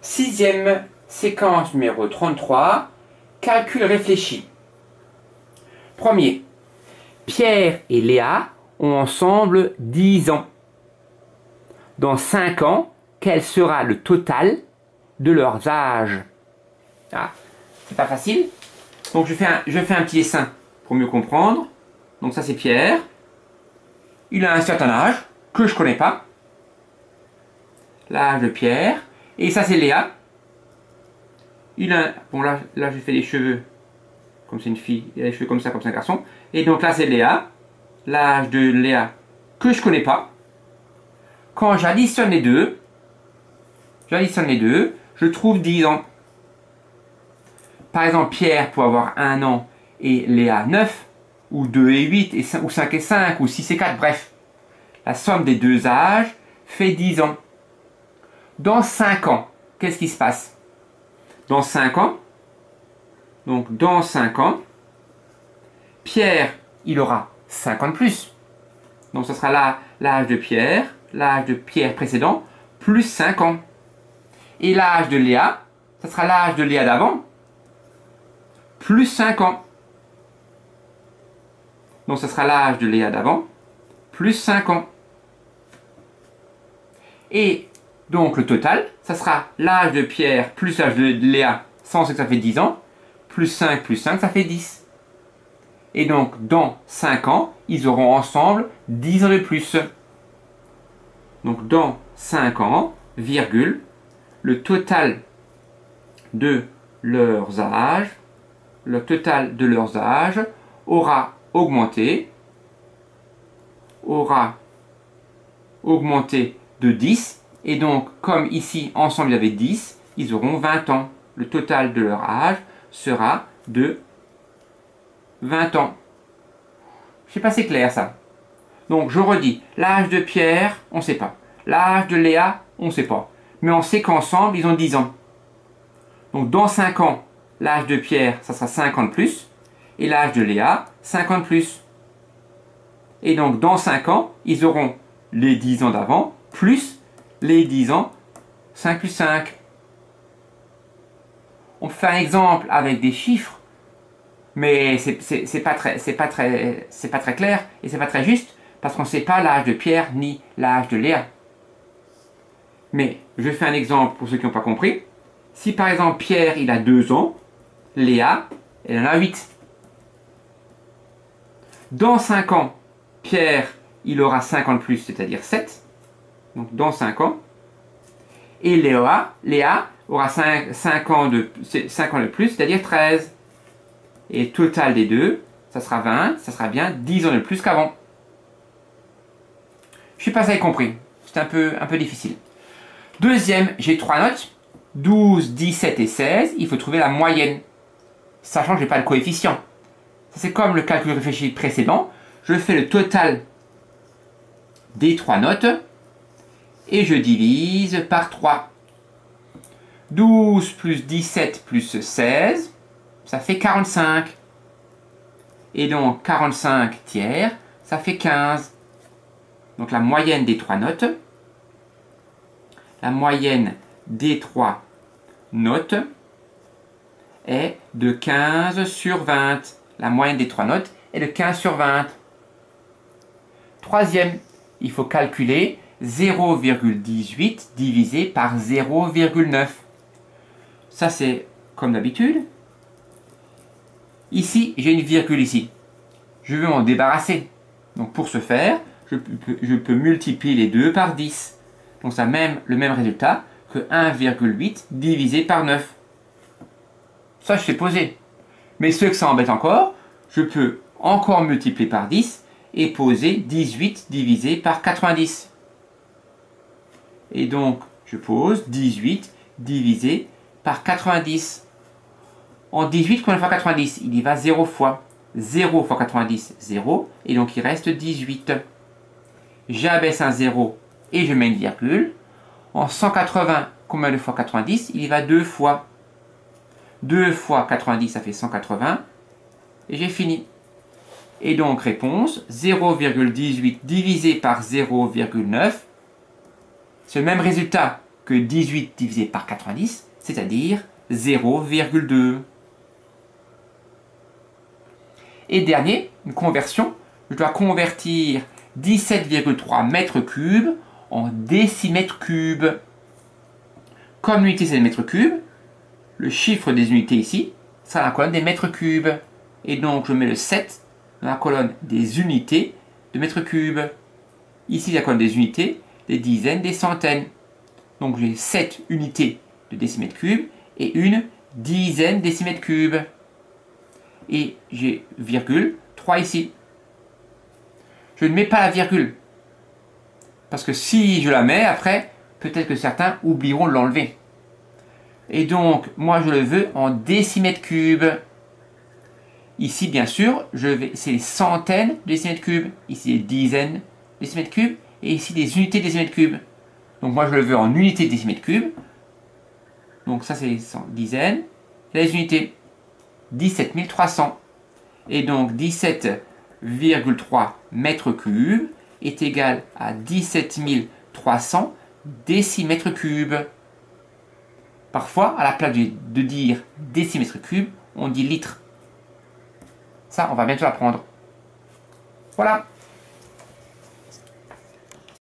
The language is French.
Sixième séquence numéro 33, calcul réfléchi. Premier, Pierre et Léa ont ensemble 10 ans. Dans 5 ans, quel sera le total de leurs âges? Ah, c'est pas facile. Donc je fais un petit dessin pour mieux comprendre. Donc ça c'est Pierre. Il a un certain âge que je connais pas. L'âge de Pierre. Et ça c'est Léa. Bon là je fais les cheveux comme c'est une fille. Il a les cheveux comme c'est un garçon. Et donc là c'est Léa. L'âge de Léa que je connais pas. Quand j'additionne les deux, je trouve 10 ans. Par exemple, Pierre peut avoir 1 an et Léa 9, ou 2 et 8, ou 5 et 5, ou 6 et 4, bref. La somme des deux âges fait 10 ans. Dans 5 ans, qu'est-ce qui se passe? Dans 5 ans, Pierre, il aura 5 ans de plus. Donc ce sera là l'âge de Pierre précédent, plus 5 ans. Et l'âge de Léa, ce sera l'âge de Léa d'avant, plus 5 ans. Donc ce sera l'âge de Léa d'avant, plus 5 ans. Et donc le total, ça sera l'âge de Pierre plus l'âge de Léa, sans que ça fait 10 ans, plus 5, ça fait 10. Et donc dans 5 ans, ils auront ensemble 10 ans de plus. Donc dans 5 ans, virgule, le total de leurs âges, aura augmenté de 10. Et donc, comme ici, ensemble, il y avait 10, ils auront 20 ans. Le total de leur âge sera de 20 ans. Je sais pas si c'est clair, ça. Donc, je redis. L'âge de Pierre, on ne sait pas. L'âge de Léa, on ne sait pas. Mais on sait qu'ensemble, ils ont 10 ans. Donc, dans 5 ans, l'âge de Pierre, ça sera 5 ans de plus. Et l'âge de Léa, 5 ans de plus. Et donc, dans 5 ans, ils auront les 10 ans d'avant, plus les 10 ans, 5 plus 5. On peut faire un exemple avec des chiffres, mais c'est pas très clair et c'est pas très juste, parce qu'on ne sait pas l'âge de Pierre ni l'âge de Léa. Mais je fais un exemple pour ceux qui n'ont pas compris. Si par exemple Pierre il a 2 ans, Léa elle en a 8. Dans 5 ans, Pierre il aura 5 ans de plus, c'est-à-dire 7. Donc dans 5 ans. Et Léa aura 5 ans de plus, c'est-à-dire 13. Et total des deux, ça sera 20, ça sera bien 10 ans de plus qu'avant. Je ne sais pas si vous avez compris, c'est un peu difficile. Deuxième, j'ai 3 notes, 12, 17 et 16, il faut trouver la moyenne, sachant que je n'ai pas le coefficient. Ça c'est comme le calcul réfléchi précédent, je fais le total des 3 notes, et je divise par 3. 12 plus 17 plus 16, ça fait 45. Et donc 45 tiers, ça fait 15. Donc la moyenne des 3 notes, est de 15 sur 20. La moyenne des 3 notes est de 15 sur 20. Troisième, il faut calculer 0,18 divisé par 0,9. Ça c'est comme d'habitude. Ici, j'ai une virgule ici. Je veux m'en débarrasser. Donc pour ce faire, je peux multiplier les deux par 10. Donc ça a le même résultat que 1,8 divisé par 9. Ça, je sais poser. Mais ceux que ça embête encore, je peux encore multiplier par 10 et poser 18 divisé par 90. Et donc, je pose 18 divisé par 90. En 18, combien fois 90? Il y va 0 fois. 0 fois 90, 0. Et donc, il reste 18. J'abaisse un 0 et je mets une virgule. En 180, combien de fois 90? Il y va 2 fois. 2 fois 90, ça fait 180. Et j'ai fini. Et donc, réponse, 0,18 divisé par 0,9. C'est le même résultat que 18 divisé par 90, c'est-à-dire 0,2. Et dernier, une conversion. Je dois convertir 17,3 mètres cubes en décimètres cubes. Comme l'unité c'est des mètres cubes, le chiffre des unités ici sera la colonne des mètres cubes. Et donc je mets le 7 dans la colonne des unités de mètres cubes. Ici la colonne des unités, des dizaines, des centaines. Donc j'ai 7 unités de décimètres cubes et une dizaine de décimètres cubes. Et j'ai virgule 3 ici. Je ne mets pas la virgule. Parce que si je la mets, après, peut-être que certains oublieront de l'enlever. Et donc, moi je le veux en décimètres cubes. Ici, bien sûr, c'est les centaines de décimètres cubes. Ici, les dizaines de décimètres cubes. Et ici, des unités de décimètres cubes. Donc moi je le veux en unités de décimètres cubes. Donc ça c'est les dizaines. Et les unités, 17 300. Et donc 17,3 mètres cubes est égal à 17 300 décimètres cubes. Parfois, à la place de dire décimètres cubes, on dit litres. Ça, on va bientôt l'apprendre. Voilà.